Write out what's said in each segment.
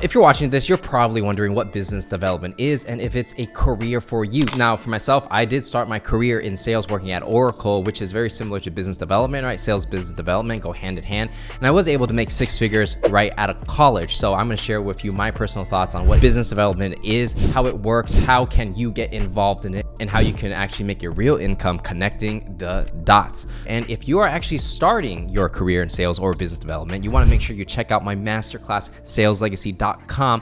if you're watching this, you're probably wondering what business development is and if it's a career for you. Now, for myself, I did start my career in sales working at Oracle, which is very similar to business development, right? Sales, business development go hand in hand. And I was able to make 6 figures right out of college. So I'm going to share with you my personal thoughts on what business development is, how it works, how can you get involved in it, and how you can actually make your real income connecting the dots. And if you are actually starting your career in sales or business development, you want to make sure you check out my masterclass, saleslegacy.com,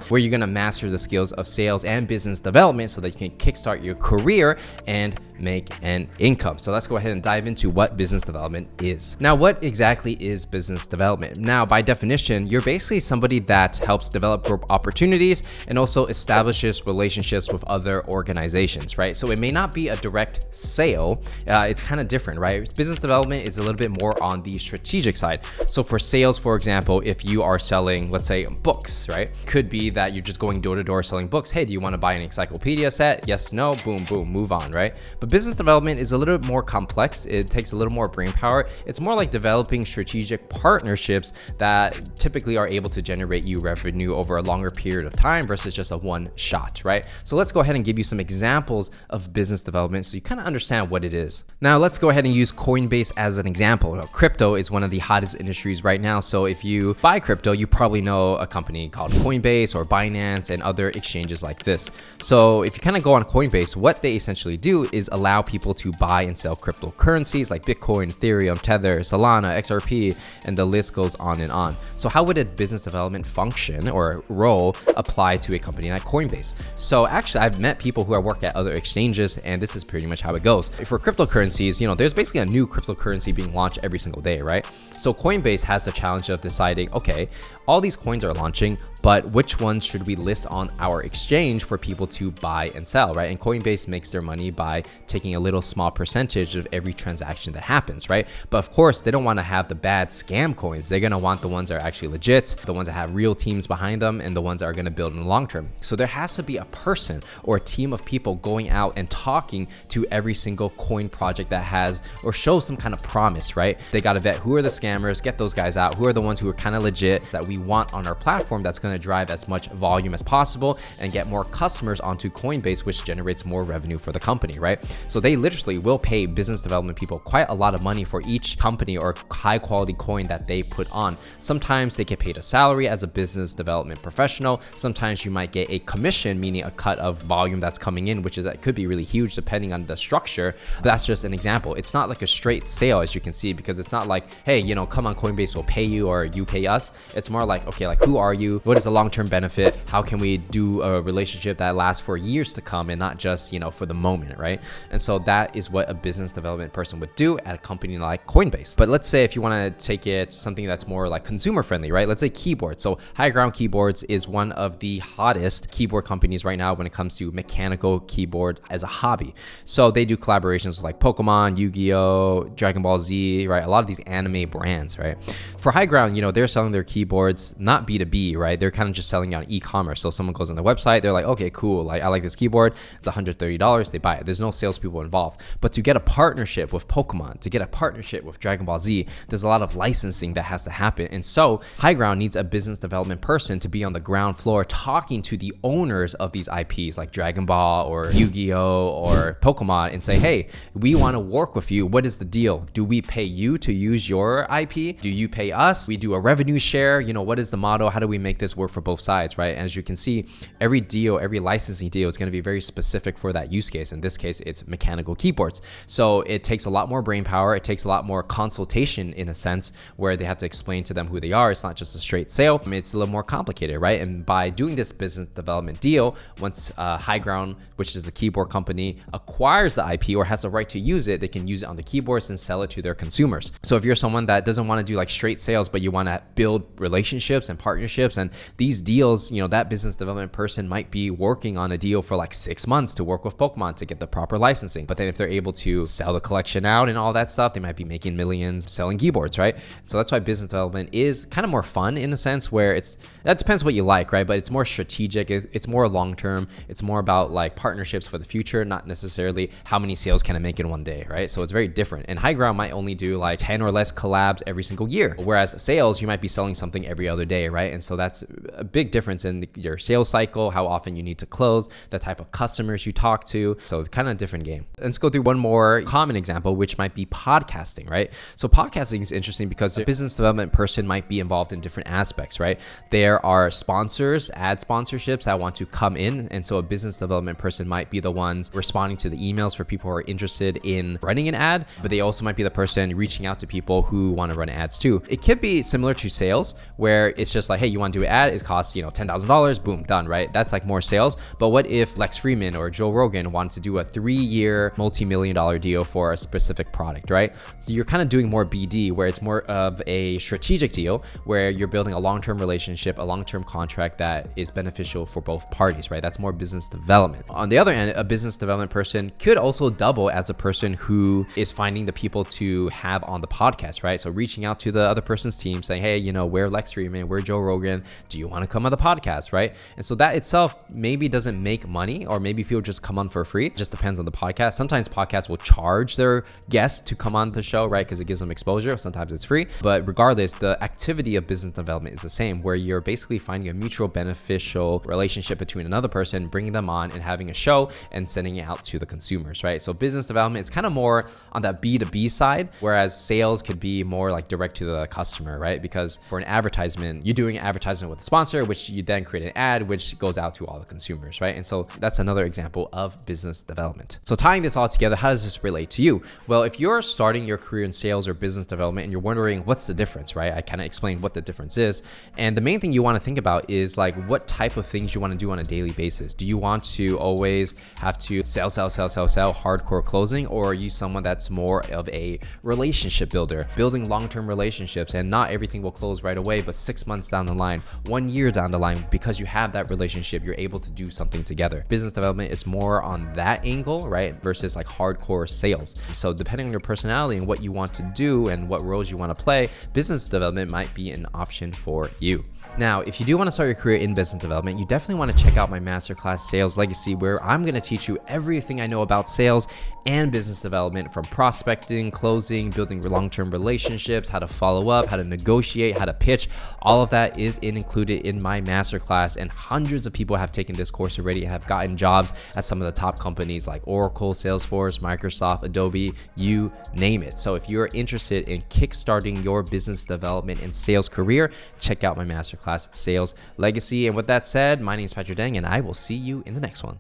where you're going to master the skills of sales and business development so that you can kickstart your career and make an income. So let's go ahead and dive into what business development is. Now, what exactly is business development? Now, by definition, you're basically somebody that helps develop growth opportunities and also establishes relationships with other organizations, right? So it may not be a direct sale. It's kind of different, right? Business development is a little bit more on the strategic side. So for sales, for example, if you are selling, let's say, books, right? Could be that you're just going door to door selling books. Hey, do you want to buy an encyclopedia set? Yes, no, boom, boom, move on, right? But business development is a little bit more complex. It takes a little more brain power. It's more like developing strategic partnerships that typically are able to generate you revenue over a longer period of time versus just a one shot, right? So let's go ahead and give you some examples of business development so you kind of understand what it is. Now, let's go ahead and use Coinbase as an example. Crypto is one of the hottest industries right now. So if you buy crypto, you probably know a company called Coinbase or Binance and other exchanges like this. So if you kind of go on Coinbase, what they essentially do is allow people to buy and sell cryptocurrencies like Bitcoin, Ethereum, Tether, Solana, XRP, and the list goes on and on. So how would a business development function or role apply to a company like Coinbase? So actually, I've met people who work at other exchanges, and this is pretty much how it goes. For cryptocurrencies, there's basically a new cryptocurrency being launched every single day, right? So Coinbase has the challenge of deciding, okay, all these coins are launching, but which ones should we list on our exchange for people to buy and sell, right? And Coinbase makes their money by taking a little small percentage of every transaction that happens, right? But of course, they don't want to have the bad scam coins. They're going to want the ones that are actually legit, the ones that have real teams behind them, and the ones that are going to build in the long term. So there has to be a person or a team of people going out and talking to every single coin project that has or shows some kind of promise, right? They got to vet who are the scammers, get those guys out, who are the ones who are kind of legit that we want on our platform that's going to drive as much volume as possible and get more customers onto Coinbase, which generates more revenue for the company, right? So they literally will pay business development people quite a lot of money for each company or high quality coin that they put on. Sometimes they get paid a salary as a business development professional. Sometimes you might get a commission, meaning a cut of volume that's coming in, which is that could be really huge depending on the structure. But that's just an example. It's not like a straight sale, as you can see, because it's not like, hey, come on, Coinbase will pay you or you pay us. It's more like, okay, like who are you? What is the long-term benefit? How can we do a relationship that lasts for years to come and not just, for the moment, right? And so that is what a business development person would do at a company like Coinbase. But let's say if you want to take it something that's more like consumer friendly, right? Let's say keyboards. So Highground Keyboards is one of the hottest keyboard companies right now when it comes to mechanical keyboard as a hobby. So they do collaborations with like Pokemon, Yu-Gi-Oh, Dragon Ball Z, right? A lot of these anime brands, right? For Highground, they're selling their keyboards, not B2B, right? They're kind of just selling it on e-commerce. So someone goes on their website, they're like, okay, cool. Like I like this keyboard. It's $130. They buy it. There's no salespeople involved. But to get a partnership with Pokemon, to get a partnership with Dragon Ball Z, there's a lot of licensing that has to happen. And so Highground needs a business development person to be on the ground floor talking to the owners of these IPs like Dragon Ball or Yu-Gi-Oh or Pokemon and say, hey, we want to work with you. What is the deal? Do we pay you to use your IP? Do you pay us? We do a revenue share. What is the model? How do we make this work for both sides, right? And as you can see, every deal, every licensing deal is going to be very specific for that use case. In this case, it's mechanical keyboards. So it takes a lot more brain power. It takes a lot more consultation in a sense where they have to explain to them who they are. It's not just a straight sale. It's a little more complicated, right? And by doing this business development deal, once Highground, which is the keyboard company, acquires the IP or has the right to use it, they can use it on the keyboards and sell it to their consumers. So if you're someone that doesn't want to do like straight sales, but you want to build relationships and partnerships and these deals, that business development person might be working on a deal for like 6 months to work with Pokemon to get the proper licensing. But then if they're able to sell the collection out and all that stuff, they might be making millions selling keyboards, right? So that's why business development is kind of more fun in a sense where that depends what you like, right? But it's more strategic. It's more long-term. It's more about like partnerships for the future, not necessarily how many sales can I make in one day, right? So it's very different. And Highground might only do like 10 or less collabs every single year. Whereas sales, you might be selling something every other day, right? And so that's a big difference in your sales cycle, how often you need to close, the type of customers you talk to. So kind of different game. Let's go through one more common example, which might be podcasting, right? So podcasting is interesting because a business development person might be involved in different aspects, right? There are sponsors, ad sponsorships that want to come in. And so a business development person might be the ones responding to the emails for people who are interested in running an ad, but they also might be the person reaching out to people who want to run ads too. It could be similar to sales where it's just like, hey, you want to do an ad, it costs, $10,000, boom, done, right? That's like more sales. But what if Lex Fridman or Joe Rogan wanted to do a 3-year multi-million-dollar deal for a specific product, right? So you're kind of doing more BD where it's more of a strategic deal where you're building a long-term relationship, a long-term contract that is beneficial for both parties, right? That's more business development. On the other end, a business development person could also double as a person who is finding the people to have on the podcast, right? So reaching out to the other person's team saying, hey, we're Lex Fridman, we're Joe Rogan, do you want to come on the podcast, right? And so that itself maybe doesn't make money, or maybe people just come on for free. It just depends on the podcast. Sometimes podcasts will charge their guests to come on the show, right? Because it gives them exposure. Sometimes it's free. But regardless, the activity of business development is the same, where you're basically finding a mutual beneficial relationship between another person, bringing them on and having a show and sending it out to the consumers, right? So business development is kind of more on that B2B side, whereas sales could be more like direct to the customer, right? Because for an advertisement, you're doing an advertisement with a sponsor, which you then create an ad, which goes out to all the consumers, right? And so that's another example of business development. So tying this all together, how does this relate to you? Well, if you're starting your career in sales or business development and you're wondering what's the difference, right? I kind of explained what the difference is. And the main thing you want to think about is like what type of things you want to do on a daily basis. Do you want to always have to sell, hardcore closing? Or are you someone that's more of a relationship builder, building long-term relationships, and not everything will close right away, but 6 months down the line, 1 year down the line, because you have that relationship, you're able to do something together. Business development is more on that angle, right? Versus like hardcore sales. So depending on your personality and what you want to do and what roles you want to play, business development might be an option for you. Now, if you do want to start your career in business development, you definitely want to check out my masterclass Sales Legacy, where I'm going to teach you everything I know about sales and business development, from prospecting, closing, building long-term relationships, how to follow up, how to negotiate, how to pitch. All of that is included in my masterclass, and hundreds of people have taken this course already, have gotten jobs at some of the top companies like Oracle, Salesforce, Microsoft, Adobe, you name it. So if you're interested in kickstarting your business development and sales career, check out my masterclass Sales Legacy. And with that said, my name is Patrick Deng, and I will see you in the next one.